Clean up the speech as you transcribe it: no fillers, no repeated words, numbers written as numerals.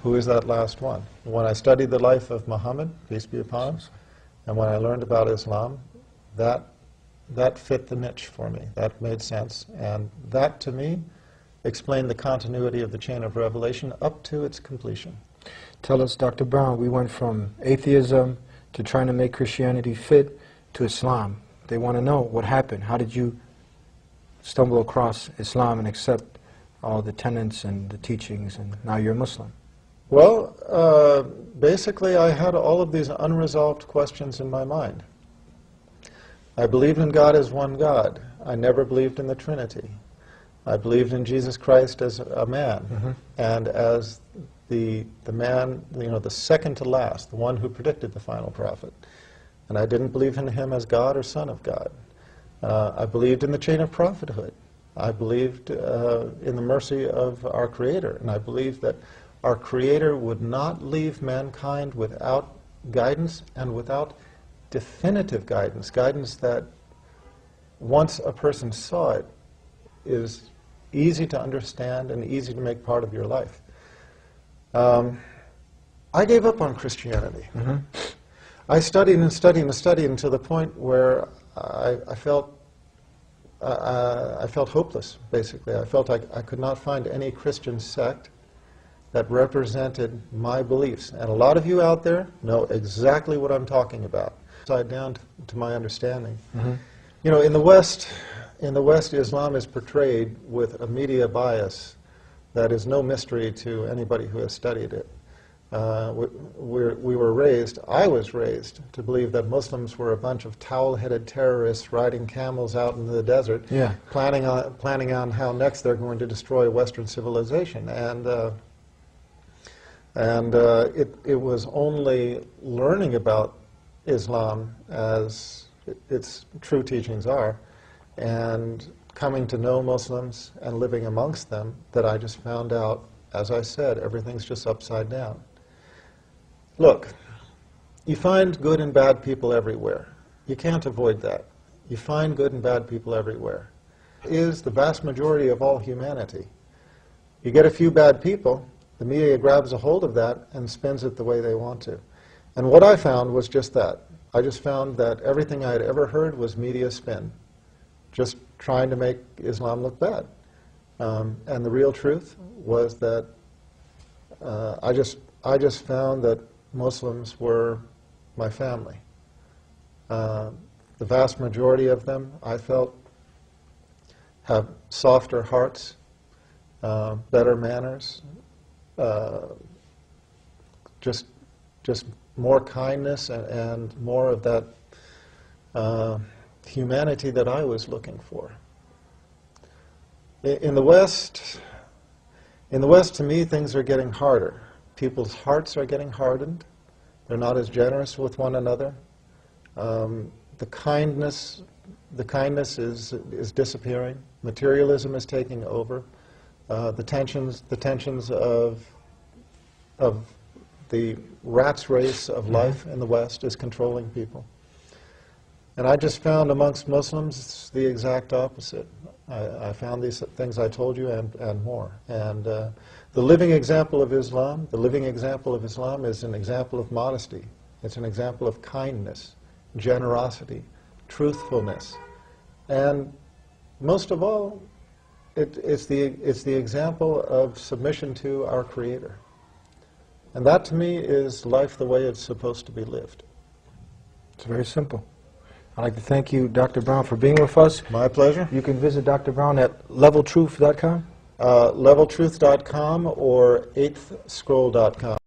Who is that last one? When I studied the life of Muhammad, peace be upon him, and when I learned about Islam, that fit the niche for me. That made sense. And that, to me, explained the continuity of the chain of revelation up to its completion. Tell us, Dr. Brown, we went from atheism to trying to make Christianity fit to Islam. They want to know what happened. How did you stumble across Islam and accept all the tenets and the teachings, and now you're a Muslim? Well, basically I had all of these unresolved questions in my mind. I believed in God as one God. I never believed in the Trinity. I believed in Jesus Christ as a man, and as the man, the second to last, the one who predicted the final prophet. And I didn't believe in him as God or Son of God. I believed in the chain of prophethood. I believed in the mercy of our Creator, and I believed that our Creator would not leave mankind without guidance and without definitive guidance, guidance that once a person saw it is easy to understand and easy to make part of your life. I gave up on Christianity. I studied and studied and studied until the point where I felt hopeless, basically. I felt I could not find any Christian sect that represented my beliefs. And a lot of you out there know exactly what I'm talking about. Upside down to my understanding. You know, in the West, Islam is portrayed with a media bias that is no mystery to anybody who has studied it. I was raised to believe that Muslims were a bunch of towel-headed terrorists riding camels out in the desert, planning on how next they're going to destroy Western civilization. And it was only learning about Islam as its true teachings are, and coming to know Muslims and living amongst them, that I just found out, as I said, everything's just upside down. Look, you find good and bad people everywhere. You can't avoid that. You find good and bad people everywhere. It is the vast majority of all humanity. You get a few bad people, the media grabs a hold of that and spins it the way they want to. And what I found was just that. I just found that everything I had ever heard was media spin, just trying to make Islam look bad. And the real truth was that I just found that Muslims were my family. The vast majority of them, I felt, have softer hearts, better manners, just more kindness and more of that humanity that I was looking for. In the West, to me, things are getting harder. People's hearts are getting hardened. They're not as generous with one another. The kindness is disappearing. Materialism is taking over. The tensions of the rat's race of life in the West is controlling people. And I just found amongst Muslims it's the exact opposite. I found these things I told you and more. And the living example of Islam, is an example of modesty. It's an example of kindness, generosity, truthfulness. And most of all, it's the example of submission to our Creator. And that, to me, is life the way it's supposed to be lived. It's very simple. I'd like to thank you, Dr. Brown, for being with us. My pleasure. You can visit Dr. Brown at leveltruth.com? Leveltruth.com or eighthscroll.com.